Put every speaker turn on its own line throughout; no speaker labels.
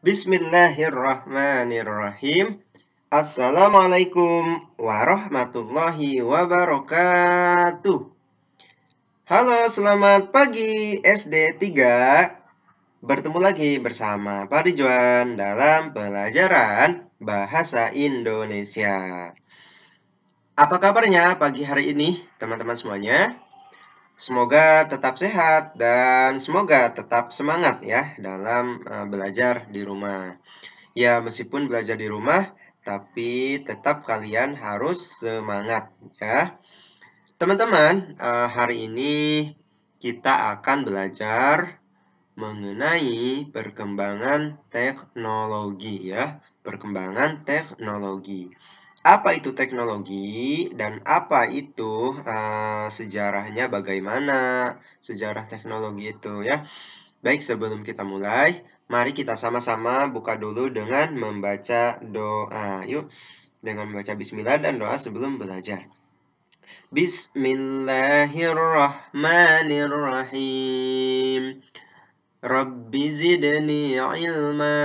Bismillahirrahmanirrahim. Assalamualaikum warahmatullahi wabarakatuh. Halo, selamat pagi SD 3. Bertemu lagi bersama Pak Ridwan dalam pelajaran Bahasa Indonesia. Apa kabarnya pagi hari ini, teman-teman semuanya? Semoga tetap sehat dan semoga tetap semangat ya dalam belajar di rumah. Ya, meskipun belajar di rumah, tapi tetap kalian harus semangat ya. Teman-teman, hari ini kita akan belajar mengenai perkembangan teknologi ya. Perkembangan teknologi. Apa itu teknologi dan apa itu sejarahnya bagaimana sejarah teknologi itu ya. Baik, sebelum kita mulai, mari kita sama-sama buka dulu dengan membaca doa. Yuk, dengan membaca bismillah dan doa sebelum belajar. Bismillahirrahmanirrahim. Rabbi zidni ilma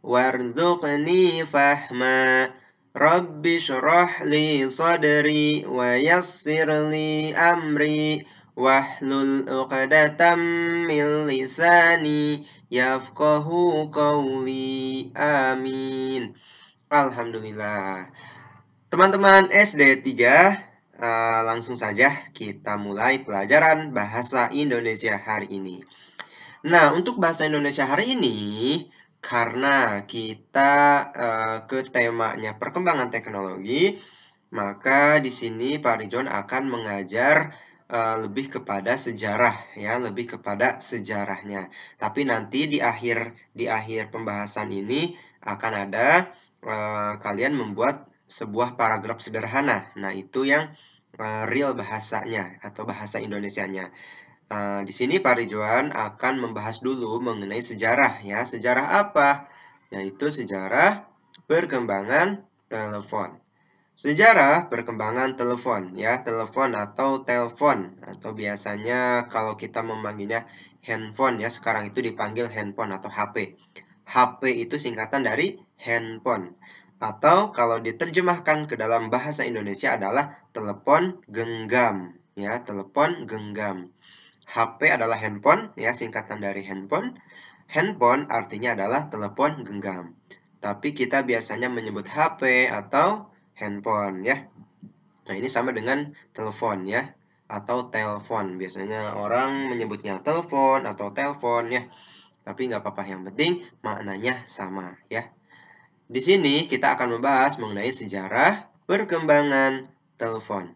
warzuqni fahma. Rabbi syrah li sadri wa yassir li amri wahlul 'uqdatam min lisani yafqahu qawli. Amin. Alhamdulillah. Teman-teman SD 3, langsung saja kita mulai pelajaran bahasa Indonesia hari ini. Nah, untuk bahasa Indonesia hari ini, karena kita ke temanya perkembangan teknologi, maka di sini Pak Ridwan akan mengajar lebih kepada sejarah ya, lebih kepada sejarahnya. Tapi nanti di akhir pembahasan ini akan ada kalian membuat sebuah paragraf sederhana. Nah, itu yang real bahasanya atau bahasa Indonesianya. Di sini Pak Ridwan akan membahas dulu mengenai sejarah ya. Sejarah apa? Yaitu sejarah perkembangan telepon. Sejarah perkembangan telepon ya, telepon atau telpon atau biasanya kalau kita memanggilnya handphone ya, sekarang itu dipanggil handphone atau HP. HP itu singkatan dari handphone. Atau kalau diterjemahkan ke dalam bahasa Indonesia adalah telepon genggam ya, telepon genggam. HP adalah handphone, ya singkatan dari handphone. Handphone artinya adalah telepon genggam. Tapi kita biasanya menyebut HP atau handphone ya. Nah, ini sama dengan telepon ya atau telepon. Biasanya orang menyebutnya telepon atau telepon ya. Tapi nggak apa-apa, yang penting maknanya sama ya. Di sini kita akan membahas mengenai sejarah perkembangan telepon.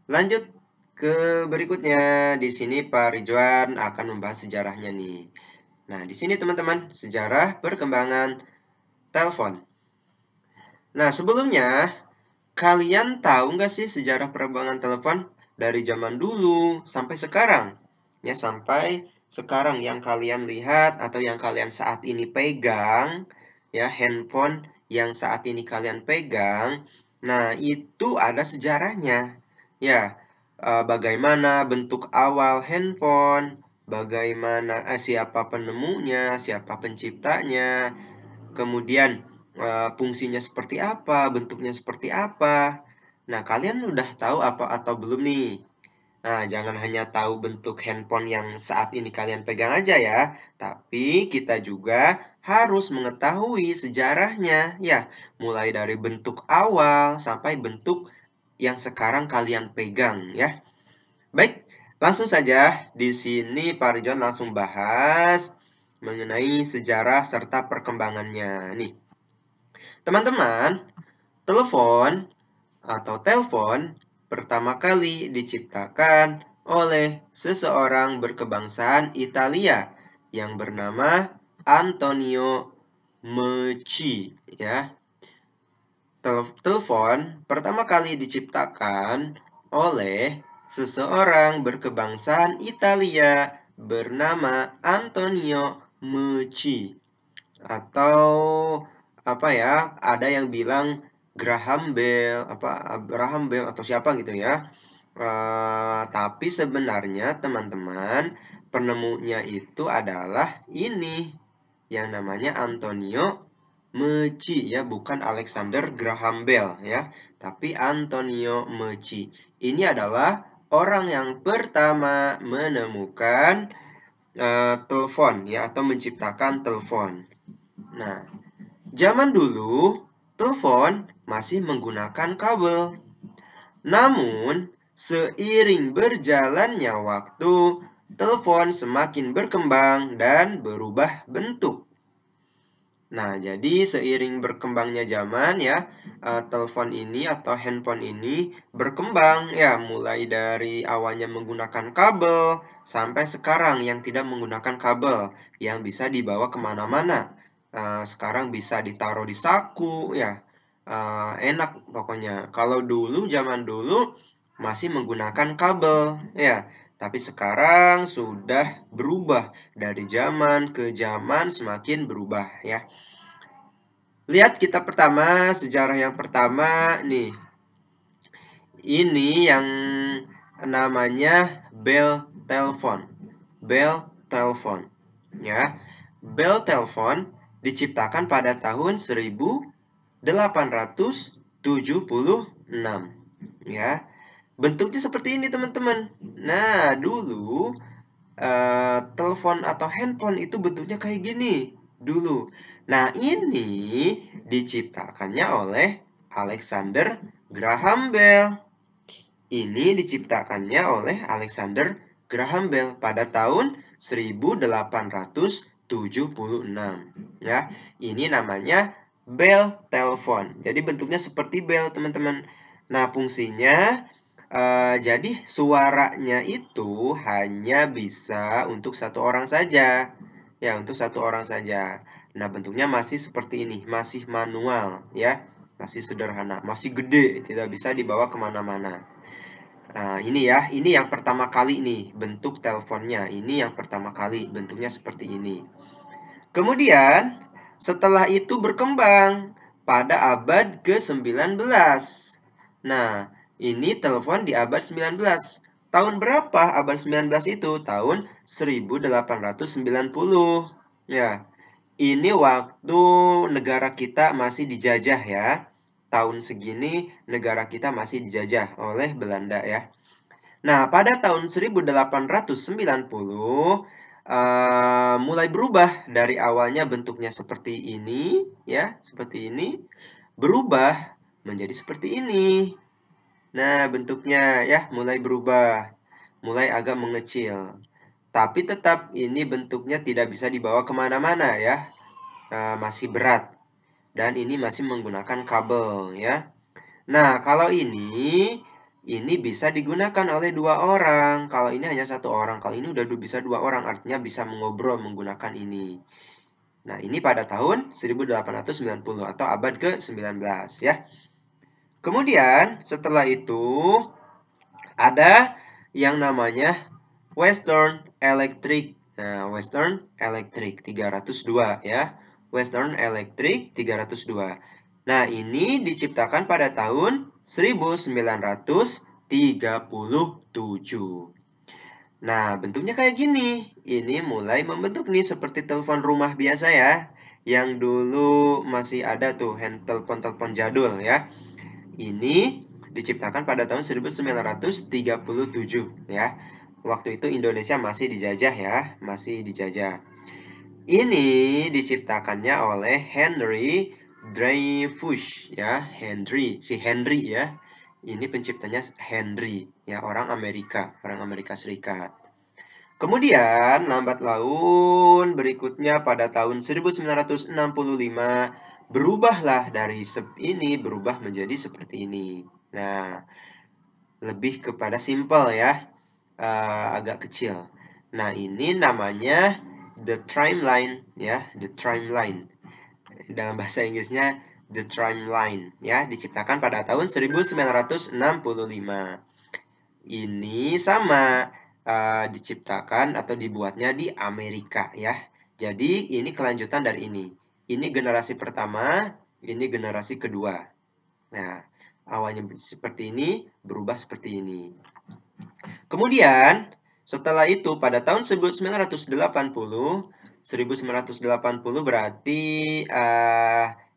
Lanjut ke berikutnya. Di sini Pak Ridwan akan membahas sejarahnya nih. Nah, di sini teman-teman, sejarah perkembangan telepon. Nah, sebelumnya, kalian tahu nggak sih sejarah perkembangan telepon dari zaman dulu sampai sekarang? Ya, sampai sekarang yang kalian lihat atau yang kalian saat ini pegang, ya, handphone yang saat ini kalian pegang. Nah, itu ada sejarahnya. Ya, bagaimana bentuk awal handphone, bagaimana siapa penemunya, siapa penciptanya, kemudian fungsinya seperti apa, bentuknya seperti apa. Nah, kalian udah tahu apa atau belum nih? Nah, jangan hanya tahu bentuk handphone yang saat ini kalian pegang aja ya, tapi kita juga harus mengetahui sejarahnya ya, mulai dari bentuk awal sampai bentuk yang sekarang kalian pegang ya. Baik, langsung saja di sini Pak Ridwan langsung bahas mengenai sejarah serta perkembangannya nih. Teman-teman, telepon atau telepon pertama kali diciptakan oleh seseorang berkebangsaan Italia yang bernama Antonio Meucci ya. Telepon pertama kali diciptakan oleh seseorang berkebangsaan Italia bernama Antonio Meucci. Atau apa ya, ada yang bilang Graham Bell, Abraham Bell atau siapa gitu ya. Tapi sebenarnya teman-teman, penemunya itu adalah ini yang namanya Antonio Meucci ya, bukan Alexander Graham Bell ya, tapi Antonio Meucci. Ini adalah orang yang pertama menemukan telepon ya, atau menciptakan telepon. Nah, zaman dulu telepon masih menggunakan kabel. Namun, seiring berjalannya waktu, telepon semakin berkembang dan berubah bentuk. Nah, jadi seiring berkembangnya zaman ya, telepon ini atau handphone ini berkembang ya, mulai dari awalnya menggunakan kabel sampai sekarang yang tidak menggunakan kabel, yang bisa dibawa kemana-mana. Sekarang bisa ditaruh di saku ya, enak pokoknya. Kalau dulu, zaman dulu masih menggunakan kabel ya, tapi sekarang sudah berubah dari zaman ke zaman, semakin berubah ya. Lihat kita pertama, sejarah yang pertama nih. Ini yang namanya bell telephone. Bell telephone ya. Bell telephone diciptakan pada tahun 1876 ya. Bentuknya seperti ini teman-teman. Nah, dulu telepon atau handphone itu bentuknya kayak gini dulu. Nah, ini diciptakannya oleh Alexander Graham Bell. Ini diciptakannya oleh Alexander Graham Bell pada tahun 1876. Ya, ini namanya bell telephone. Jadi bentuknya seperti bell, teman-teman. Nah, fungsinya jadi suaranya itu hanya bisa untuk satu orang saja. Ya, untuk satu orang saja. Nah, bentuknya masih seperti ini, masih manual ya. Masih sederhana, masih gede, tidak bisa dibawa kemana-mana. Nah, ini ya, ini yang pertama kali nih, bentuk teleponnya. Ini yang pertama kali, bentuknya seperti ini. Kemudian, setelah itu berkembang pada abad ke-19. Nah, ini telepon di abad 19. Tahun berapa abad 19 itu? Tahun 1890. Ya, ini waktu negara kita masih dijajah ya. Tahun segini negara kita masih dijajah oleh Belanda ya. Nah, pada tahun 1890 mulai berubah dari awalnya bentuknya seperti ini ya, seperti ini, berubah menjadi seperti ini. Nah, bentuknya ya mulai berubah, mulai agak mengecil. Tapi tetap ini bentuknya tidak bisa dibawa kemana-mana ya, masih berat. Dan ini masih menggunakan kabel ya. Nah, kalau ini bisa digunakan oleh dua orang. Kalau ini hanya satu orang. Kalau ini udah bisa dua orang, artinya bisa mengobrol menggunakan ini. Nah, ini pada tahun 1890 atau abad ke-19 ya. Kemudian, setelah itu ada yang namanya Western Electric. Nah, Western Electric 302 ya. Western Electric 302. Nah, ini diciptakan pada tahun 1937. Nah, bentuknya kayak gini. Ini mulai membentuk nih seperti telepon rumah biasa ya. Yang dulu masih ada tuh telepon-telepon jadul ya. Ini diciptakan pada tahun 1937 ya. Waktu itu Indonesia masih dijajah ya, masih dijajah. Ini diciptakannya oleh Henry Dreyfus ya, si Henry ya. Ini penciptanya Henry ya, orang Amerika Serikat. Kemudian lambat laun berikutnya pada tahun 1965 berubahlah dari ini berubah menjadi seperti ini. Nah, lebih kepada simple ya, agak kecil. Nah, ini namanya the trimline ya, the trimline. Dalam bahasa Inggrisnya the trimline ya, diciptakan pada tahun 1965. Ini sama diciptakan atau dibuatnya di Amerika ya. Jadi ini kelanjutan dari ini. Ini generasi pertama, ini generasi kedua. Nah, awalnya seperti ini, berubah seperti ini. Kemudian, setelah itu pada tahun 1980, 1980 berarti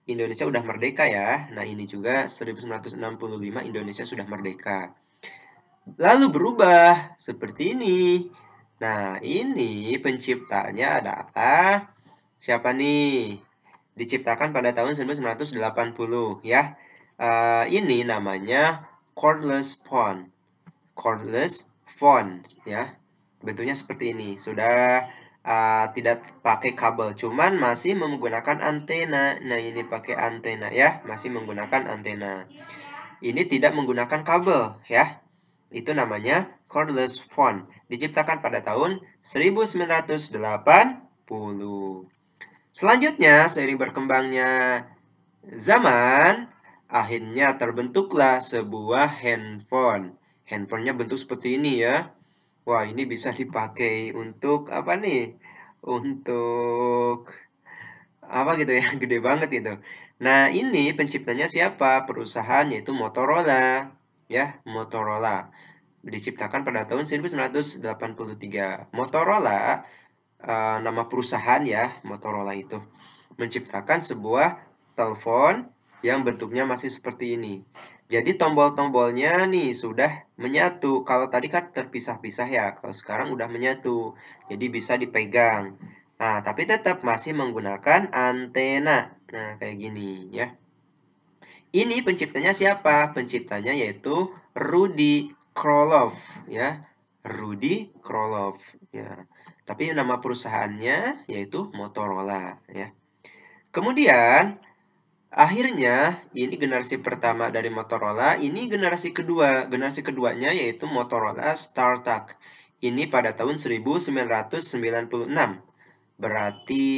Indonesia udah merdeka ya. Nah, ini juga 1965 Indonesia sudah merdeka. Lalu berubah seperti ini. Nah, ini penciptanya adalah siapa nih? Diciptakan pada tahun 1980 ya. Ini namanya cordless phone. Cordless phone ya. Bentuknya seperti ini. Sudah tidak pakai kabel, cuman masih menggunakan antena. Nah, ini pakai antena ya, masih menggunakan antena. Ini tidak menggunakan kabel ya. Itu namanya cordless phone. Diciptakan pada tahun 1980. Selanjutnya, seiring berkembangnya zaman, akhirnya terbentuklah sebuah handphone. Handphonenya bentuk seperti ini ya. Wah, ini bisa dipakai untuk apa nih? Untuk apa gitu ya? Gede banget itu. Nah, ini penciptanya siapa? Perusahaan yaitu Motorola. Ya, Motorola. Diciptakan pada tahun 1983. Motorola, nama perusahaan ya, Motorola itu. Menciptakan sebuah telepon yang bentuknya masih seperti ini. Jadi tombol-tombolnya nih sudah menyatu. Kalau tadi kan terpisah-pisah ya, kalau sekarang udah menyatu. Jadi bisa dipegang. Nah, tapi tetap masih menggunakan antena. Nah, kayak gini ya. Ini penciptanya siapa? Penciptanya yaitu Rudy Krolov ya. Rudy Krolov ya. Tapi nama perusahaannya yaitu Motorola ya. Kemudian akhirnya, ini generasi pertama dari Motorola, ini generasi kedua. Generasi keduanya yaitu Motorola StarTAC. Ini pada tahun 1996. Berarti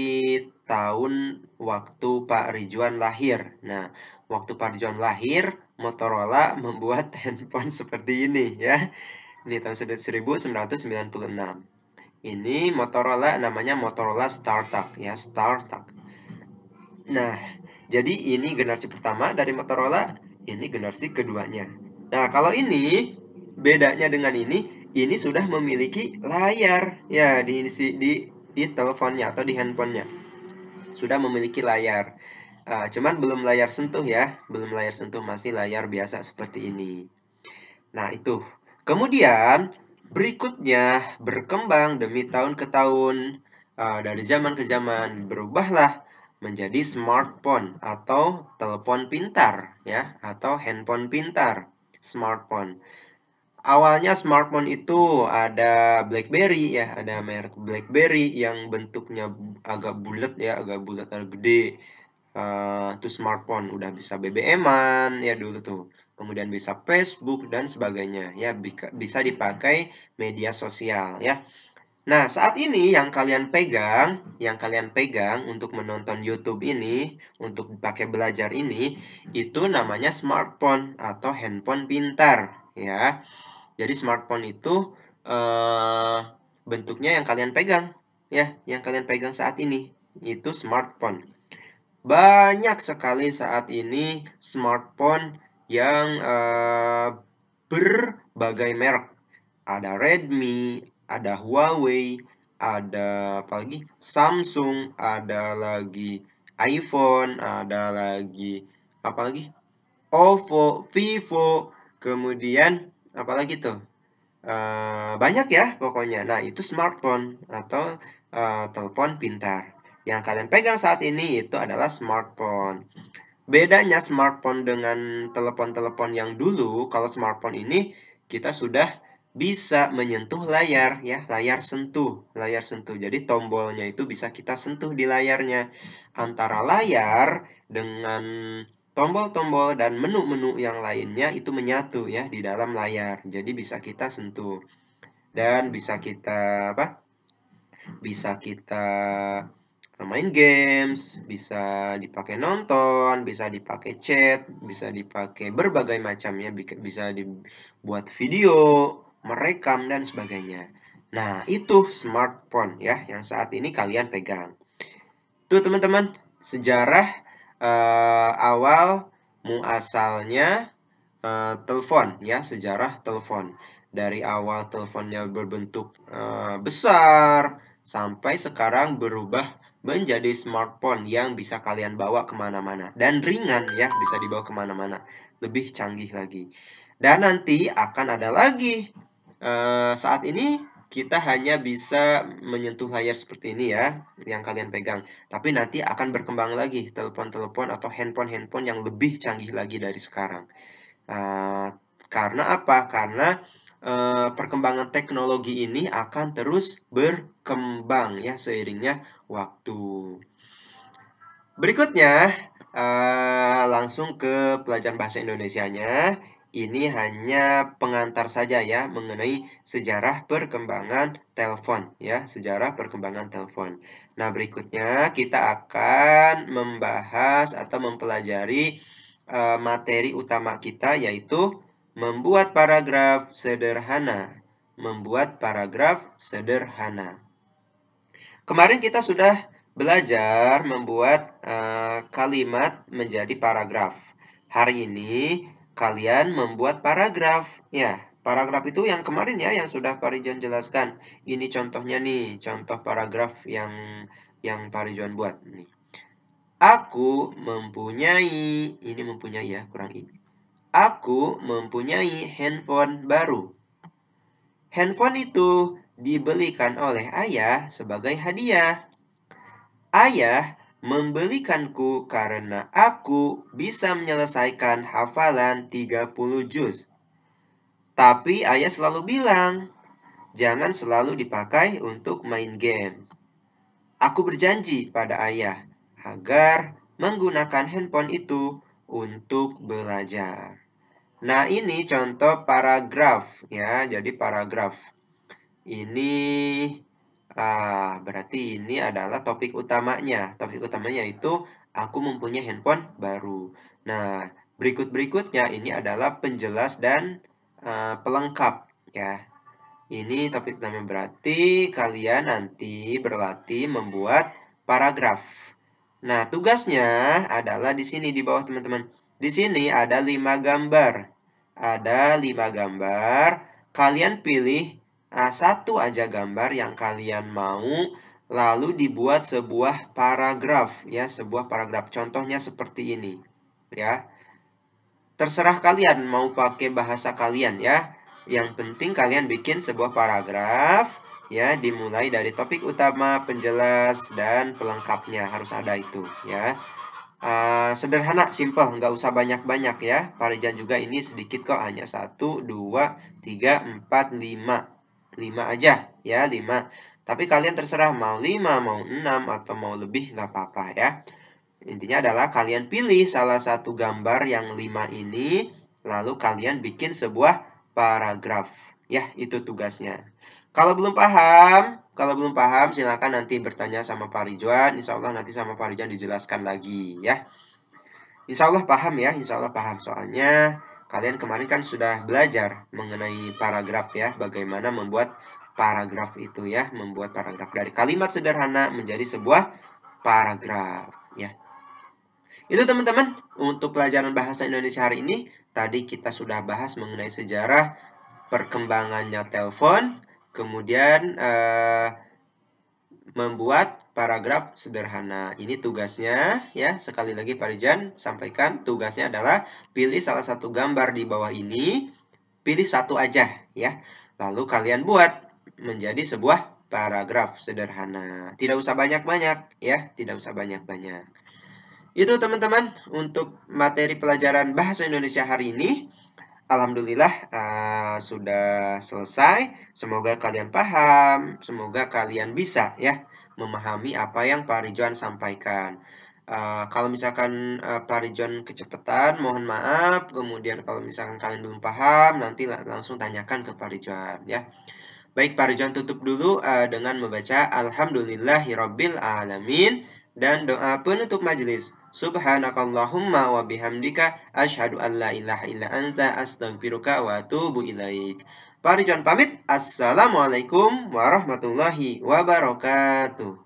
tahun waktu Pak Ridwan lahir. Nah, waktu Pak Ridwan lahir, Motorola membuat handphone seperti ini ya. Ini tahun 1996. Ini Motorola namanya Motorola StarTAC ya, StarTAC. Nah, jadi ini generasi pertama dari Motorola, ini generasi keduanya. Nah, kalau ini bedanya dengan ini sudah memiliki layar ya di teleponnya atau di handphonenya. Sudah memiliki layar. Cuman belum layar sentuh ya, belum layar sentuh, masih layar biasa seperti ini. Nah, itu. Kemudian berikutnya berkembang demi tahun ke tahun, dari zaman ke zaman berubahlah menjadi smartphone atau telepon pintar ya, atau handphone pintar, smartphone. Awalnya smartphone itu ada BlackBerry ya, ada merek BlackBerry yang bentuknya agak bulat ya, agak gede. Itu smartphone udah bisa BBM-an ya dulu tuh. Kemudian bisa Facebook dan sebagainya ya, bisa dipakai media sosial ya. Nah, saat ini yang kalian pegang untuk menonton YouTube ini, untuk dipakai belajar ini, itu namanya smartphone atau handphone pintar, ya. Jadi smartphone itu bentuknya yang kalian pegang, ya, yang kalian pegang saat ini, itu smartphone. Banyak sekali saat ini smartphone yang berbagai merek. Ada Redmi, ada Huawei, ada apa lagi? Samsung, ada lagi iPhone, ada lagi apa lagi? Oppo, Vivo, kemudian apa lagi tuh? Banyak ya pokoknya. Nah, itu smartphone atau telepon pintar. Yang kalian pegang saat ini itu adalah smartphone. Bedanya smartphone dengan telepon-telepon yang dulu, kalau smartphone ini kita sudah bisa menyentuh layar ya, layar sentuh. Jadi tombolnya itu bisa kita sentuh di layarnya. Antara layar dengan tombol-tombol dan menu-menu yang lainnya itu menyatu ya di dalam layar. Jadi bisa kita sentuh dan bisa kita apa? Bisa kita main games, bisa dipakai nonton, bisa dipakai chat, bisa dipakai berbagai macam ya, bisa dibuat video, merekam dan sebagainya. Nah, itu smartphone ya yang saat ini kalian pegang. Tuh teman-teman, sejarah awal muasalnya telepon ya, sejarah telepon. Dari awal teleponnya berbentuk besar, sampai sekarang berubah menjadi smartphone yang bisa kalian bawa kemana-mana. Dan ringan ya, bisa dibawa kemana-mana. Lebih canggih lagi. Dan nanti akan ada lagi. Saat ini kita hanya bisa menyentuh layar seperti ini ya, yang kalian pegang. Tapi nanti akan berkembang lagi telepon-telepon atau handphone-handphone yang lebih canggih lagi dari sekarang. Karena apa? Karena perkembangan teknologi ini akan terus berkembang ya seiringnya waktu. Berikutnya, langsung ke pelajaran bahasa Indonesianya. Ini hanya pengantar saja ya mengenai sejarah perkembangan telepon ya, sejarah perkembangan telepon. Nah, berikutnya kita akan membahas atau mempelajari materi utama kita yaitu membuat paragraf sederhana. Membuat paragraf sederhana. Kemarin kita sudah belajar membuat kalimat menjadi paragraf. Hari ini kalian membuat paragraf. Ya, paragraf itu yang kemarin ya, yang sudah Pak Rijuan jelaskan. Ini contohnya nih, contoh paragraf yang Pak Rijuan buat. Nih. Aku mempunyai, ini mempunyai ya, kurang ini. Aku mempunyai handphone baru. Handphone itu dibelikan oleh ayah sebagai hadiah. Ayah membelikanku karena aku bisa menyelesaikan hafalan 30 juz. Tapi ayah selalu bilang, jangan selalu dipakai untuk main games. Aku berjanji pada ayah agar menggunakan handphone itu untuk belajar. Nah, ini contoh paragraf ya. Jadi paragraf. Ini berarti ini adalah topik utamanya. Topik utamanya itu aku mempunyai handphone baru. Nah, berikut-berikutnya ini adalah penjelas dan pelengkap ya. Ini topik utama berarti kalian nanti berlatih membuat paragraf. Nah, tugasnya adalah di sini di bawah teman-teman. Di sini ada 5 gambar. Ada 5 gambar. Kalian pilih satu aja gambar yang kalian mau, lalu dibuat sebuah paragraf ya, sebuah paragraf. Contohnya seperti ini ya. Terserah kalian mau pakai bahasa kalian ya. Yang penting kalian bikin sebuah paragraf ya, dimulai dari topik utama, penjelas dan pelengkapnya, harus ada itu ya. Sederhana, simple, nggak usah banyak-banyak ya. Parijan juga ini sedikit kok, hanya 1, 2, 3, 4, 5. 5 aja ya, 5. Tapi kalian terserah mau 5, mau 6, atau mau lebih nggak apa-apa ya. Intinya adalah kalian pilih salah satu gambar yang 5 ini, lalu kalian bikin sebuah paragraf. Ya, itu tugasnya. Kalau belum paham, silakan nanti bertanya sama Pak Ridwan. Insya Allah nanti sama Pak Ridwan dijelaskan lagi ya. Insya Allah paham ya, insya Allah paham. Soalnya kalian kemarin kan sudah belajar mengenai paragraf ya, bagaimana membuat paragraf itu ya, membuat paragraf dari kalimat sederhana menjadi sebuah paragraf ya. Itu teman-teman, untuk pelajaran bahasa Indonesia hari ini, tadi kita sudah bahas mengenai sejarah perkembangannya telepon, kemudian membuat paragraf sederhana. Ini tugasnya ya. Sekali lagi Pak Rijan sampaikan, tugasnya adalah pilih salah satu gambar di bawah ini, pilih satu aja ya. Lalu kalian buat menjadi sebuah paragraf sederhana. Tidak usah banyak-banyak ya, tidak usah banyak-banyak. Itu teman-teman untuk materi pelajaran bahasa Indonesia hari ini. Alhamdulillah sudah selesai. Semoga kalian paham, semoga kalian bisa ya memahami apa yang Pak Ridwan sampaikan. Kalau misalkan Pak Ridwan kecepatan, mohon maaf. Kemudian kalau misalkan kalian belum paham, nanti langsung tanyakan ke Pak Ridwan ya. Baik, Pak Ridwan tutup dulu dengan membaca Alhamdulillahirabbil alamin dan doa penutup majelis. Subhanakallahumma wa bihamdika asyhadu an la ilaha illa anta astaghfiruka wa atubu ilaik. Pak Ridwan pamit. Assalamualaikum warahmatullahi wabarakatuh.